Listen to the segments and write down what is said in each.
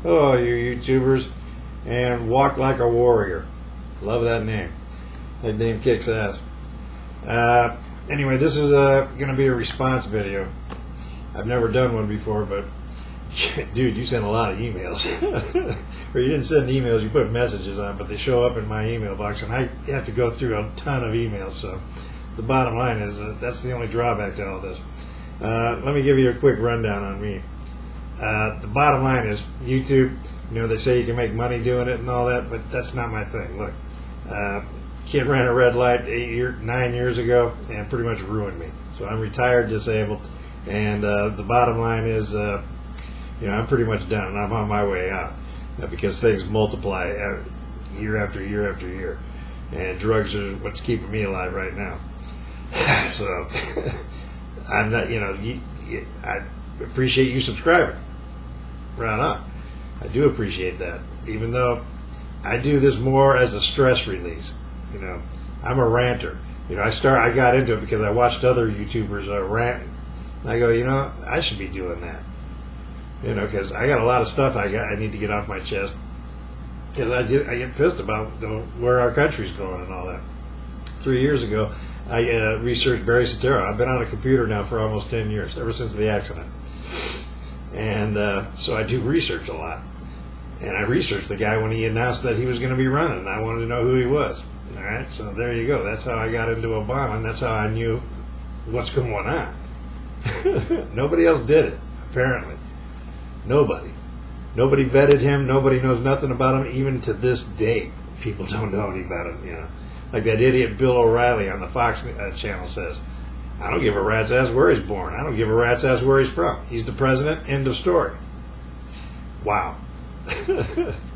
Hello, you YouTubers, and Walk Like a Warrior. Love that name. That name kicks ass. Anyway, this is going to be a response video. I've never done one before, but dude, you sent a lot of emails. Or you didn't send emails, you put messages on, but they show up in my email box, and I have to go through a ton of emails. So the bottom line is that's the only drawback to all this. Let me give you a quick rundown on me. The bottom line is YouTube, they say you can make money doing it and all that, but that's not my thing. Look, kid ran a red light 9 years ago and pretty much ruined me. So I'm retired, disabled, and the bottom line is, I'm pretty much done, and I'm on my way out because things multiply year after year after year, and drugs are what's keeping me alive right now. So I'm not, I appreciate you subscribing. Right on. I do appreciate that, even though I do this more as a stress release. I'm a ranter. I got into it because I watched other YouTubers ranting, and I go, I should be doing that. Because I got a lot of stuff I need to get off my chest, because I get pissed about where our country's going and all that. 3 years ago, I researched Barry Soetoro. I've been on a computer now for almost 10 years, ever since the accident. And so I do research a lot. And I researched the guy when he announced that he was going to be running. I wanted to know who he was. All right, so there you go. That's how I got into Obama, and that's how I knew what's going on. Nobody else did it, apparently. Nobody vetted him. Nobody knows nothing about him. Even to this day, people don't know anything about him. Like that idiot Bill O'Reilly on the Fox channel says, I don't give a rat's ass where he's born. I don't give a rat's ass where he's from. He's the president. End of story. Wow.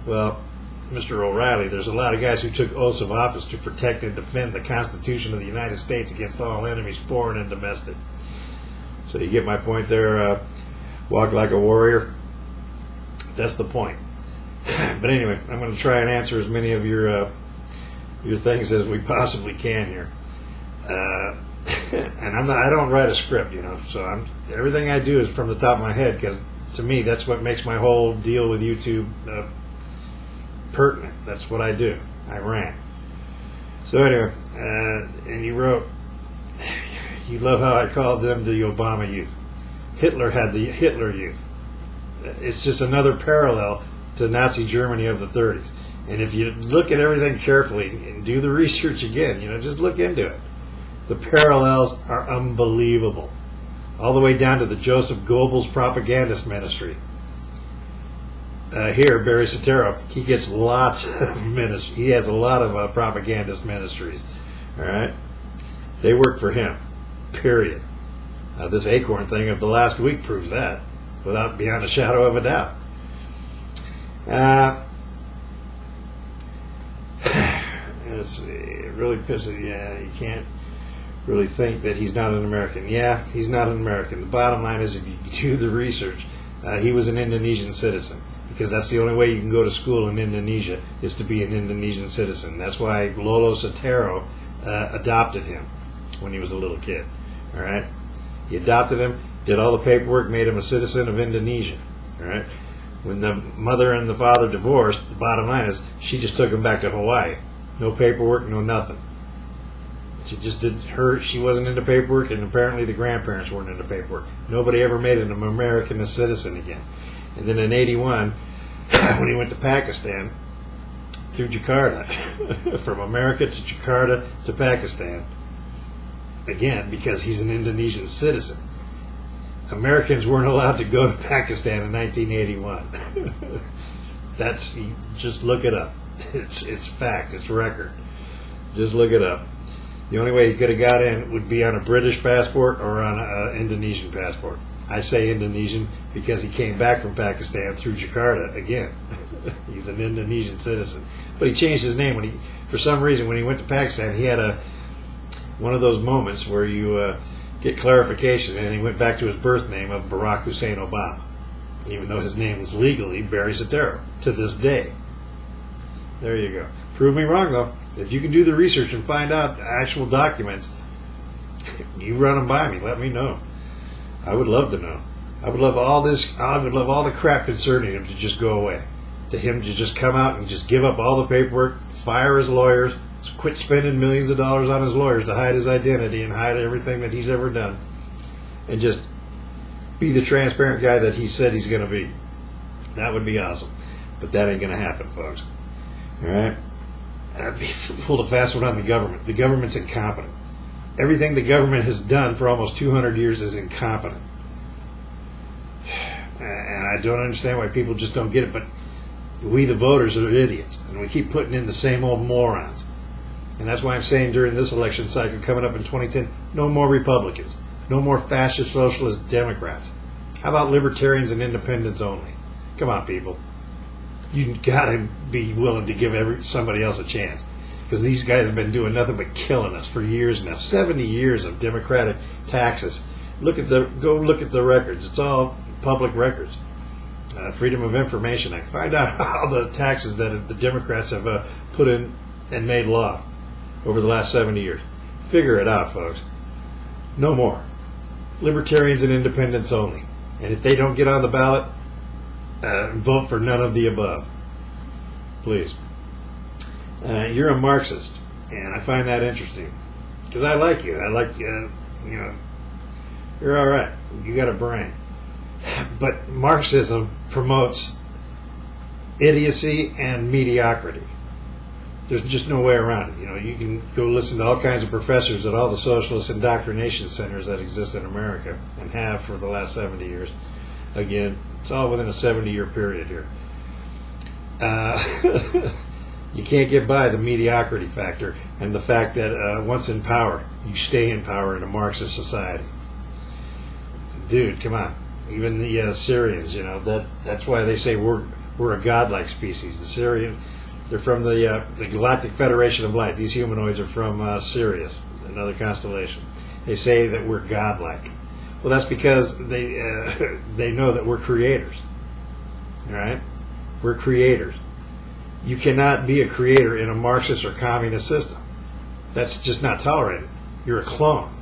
Well, Mr. O'Reilly, there's a lot of guys who took oaths of office to protect and defend the Constitution of the United States against all enemies, foreign and domestic. So you get my point there. Walk like a warrior. That's the point. But anyway, I'm going to try and answer as many of your things as we possibly can here. And I don't write a script, so everything I do is from the top of my head, because to me that's what makes my whole deal with YouTube pertinent. That's what I do. I rant. So anyway, and you wrote, you love how I called them the Obama youth. Hitler had the Hitler youth. It's just another parallel to Nazi Germany of the 30s. And if you look at everything carefully and do the research again, just look into it. The parallels are unbelievable. All the way down to the Joseph Goebbels propagandist ministry. Here, Barry Soetoro, he gets lots of ministry. He has a lot of propagandist ministries. All right? They work for him. Period. This acorn thing of the last week proves that, without beyond a shadow of a doubt. Let's see. It really pisses. Yeah, you can't really think that he's not an American. Yeah, he's not an American. The bottom line is, if you do the research, he was an Indonesian citizen, because that's the only way you can go to school in Indonesia, is to be an Indonesian citizen. That's why Lolo Soetoro adopted him when he was a little kid. All right, he adopted him, did all the paperwork, made him a citizen of Indonesia. All right, when the mother and the father divorced, the bottom line is she just took him back to Hawaii. No paperwork, no nothing. She just she wasn't into paperwork, and apparently the grandparents weren't into paperwork. Nobody ever made him an American a citizen again. And then in 81, when he went to Pakistan, through Jakarta, from America to Jakarta to Pakistan, again, because he's an Indonesian citizen. Americans weren't allowed to go to Pakistan in 1981. Just look it up. It's fact. It's record. Just look it up. The only way he could have got in would be on a British passport or on an Indonesian passport. I say Indonesian because he came back from Pakistan through Jakarta again. He's an Indonesian citizen. But he changed his name for some reason, when he went to Pakistan, he had one of those moments where you get clarification, and he went back to his birth name of Barack Hussein Obama, even though his name was legally Barry Soetoro to this day. There you go. Prove me wrong, though. If you can do the research and find out actual documents, you run them by me. Let me know. I would love to know. I would love all this. I would love all the crap concerning him to just go away. To him to just come out and just give up all the paperwork, fire his lawyers, quit spending millions of dollars on his lawyers to hide his identity and hide everything that he's ever done, and just be the transparent guy that he said he's going to be. That would be awesome. But that ain't going to happen, folks. All right? I'd be pulled a fast one on the government. The government's incompetent. Everything the government has done for almost 200 years is incompetent. And I don't understand why people just don't get it, but we, the voters, are idiots, and we keep putting in the same old morons. And that's why I'm saying during this election cycle coming up in 2010, no more Republicans. No more fascist, socialist Democrats. How about libertarians and independents only? Come on, people. You gotta be willing to give somebody else a chance, because these guys have been doing nothing but killing us for years now. 70 years of Democratic taxes. Go look at the records. It's all public records. Freedom of Information Act. Find out all the taxes that the Democrats have put in and made law over the last 70 years. Figure it out, folks. No more. Libertarians and independents only. And if they don't get on the ballot, vote for none of the above. Please. You're a Marxist, and I find that interesting. Because I like you. I like, you're all right. You got a brain. But Marxism promotes idiocy and mediocrity. There's just no way around it. You can go listen to all kinds of professors at all the socialist indoctrination centers that exist in America and have for the last 70 years. Again, it's all within a 70-year period here. You can't get by the mediocrity factor and the fact that once in power, you stay in power in a Marxist society. Dude, come on. Even the Syrians, that's why they say we're a godlike species. The Syrians, they're from the Galactic Federation of Light. These humanoids are from Sirius, another constellation. They say that we're godlike. Well, that's because they know that we're creators. All right? We're creators. You cannot be a creator in a Marxist or communist system. That's just not tolerated. You're a clone,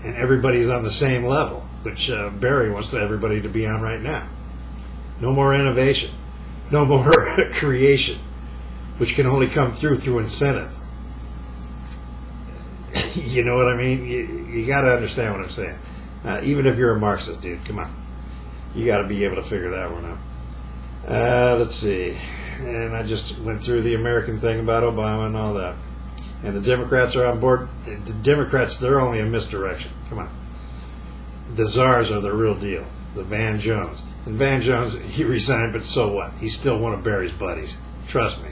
and everybody's on the same level, which Barry wants everybody to be on right now. No more innovation. No more creation, which can only come through incentive. You know what I mean? You got to understand what I'm saying. Even if you're a Marxist, dude, come on. You got to be able to figure that one out. Let's see. And I just went through the American thing about Obama and all that. And the Democrats are on board. The Democrats, they're only a misdirection. Come on. The czars are the real deal. The Van Jones. And Van Jones, he resigned, but so what? He's still one of Barry's buddies. Trust me.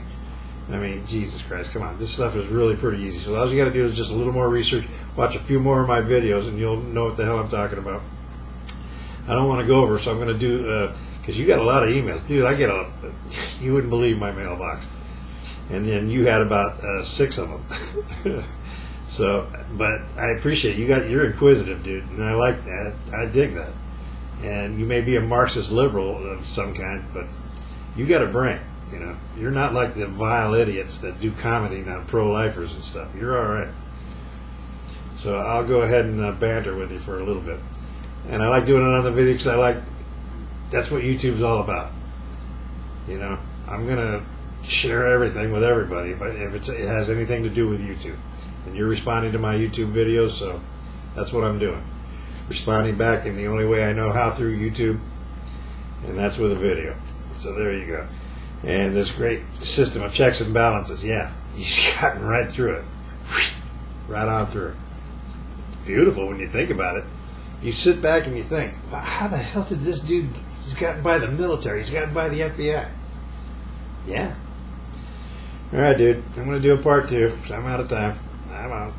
I mean, Jesus Christ, come on. This stuff is really pretty easy. So all you got to do is just a little more research, watch a few more of my videos, and you'll know what the hell I'm talking about. I don't want to go over, so I'm going to do, because you got a lot of emails. Dude, you wouldn't believe my mailbox. And then you had about 6 of them. So, but I appreciate it. You're inquisitive, dude, and I like that. I dig that. And you may be a Marxist liberal of some kind, but you got a brain. You're not like the vile idiots that do comedy on pro-lifers and stuff. You're all right. So I'll go ahead and banter with you for a little bit. And I like doing it on the video because that's what YouTube's all about. I'm going to share everything with everybody, but if it has anything to do with YouTube. And you're responding to my YouTube videos, so that's what I'm doing. Responding back in the only way I know how, through YouTube, and that's with a video. So there you go. And this great system of checks and balances, yeah, he's gotten right through it. Right on through it. It's beautiful when you think about it. You sit back and you think, how the hell did this dude, he's gotten by the military, he's gotten by the FBI. Yeah. All right, dude, I'm going to do a part 2 because I'm out of time. I'm out.